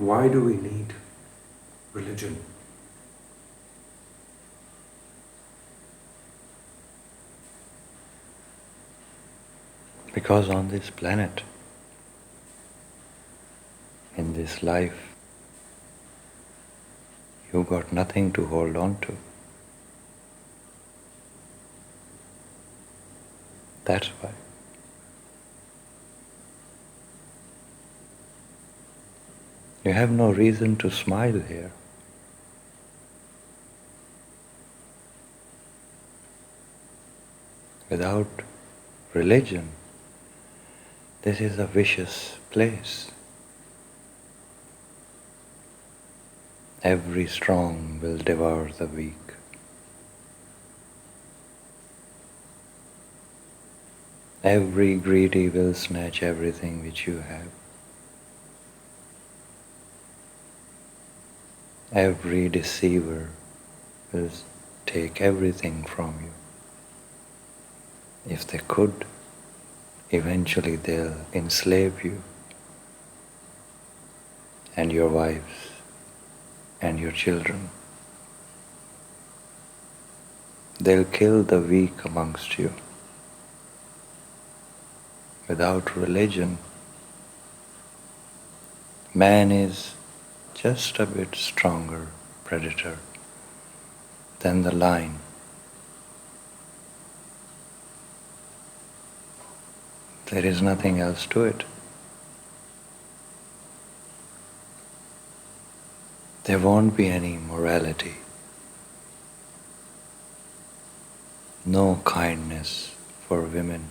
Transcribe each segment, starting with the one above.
Why do we need religion? Because on this planet, in this life, you got nothing to hold on to. That's why. You have no reason to smile here. Without religion, this is a vicious place. Every strong will devour the weak. Every greedy will snatch everything which you have. Every deceiver will take everything from you. If they could, eventually they'll enslave you and your wives and your children. They'll kill the weak amongst you. Without religion, man is just a bit stronger predator than the lion. There is nothing else to it. There won't be any morality, no kindness for women,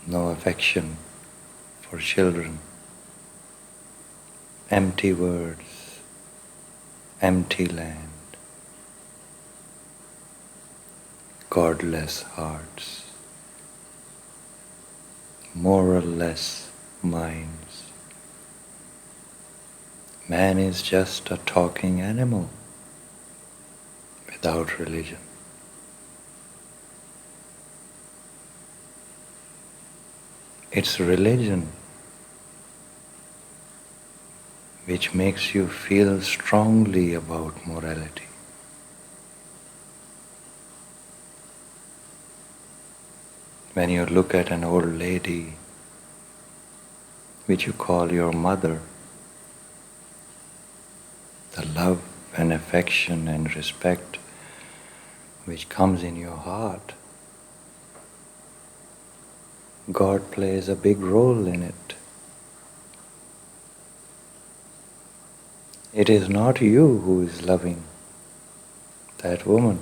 no affection for children, empty words, empty land, godless hearts, moralless minds. Man is just a talking animal without religion. It's religion which makes you feel strongly about morality. When you look at an old lady, which you call your mother, the love and affection and respect which comes in your heart, God plays a big role in it. It is not you who is loving that woman.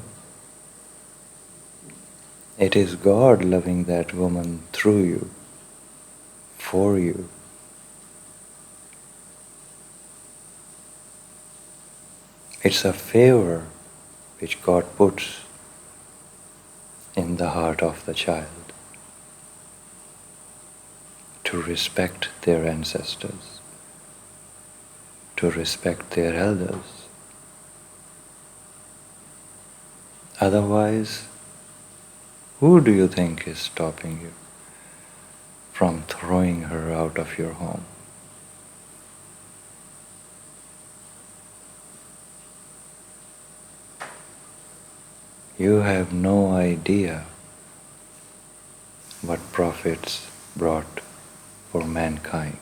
It is God loving that woman through you, for you. It's a favor which God puts in the heart of the child to respect their ancestors, to respect their elders. Otherwise, who do you think is stopping you from throwing her out of your home? You have no idea what prophets brought for mankind.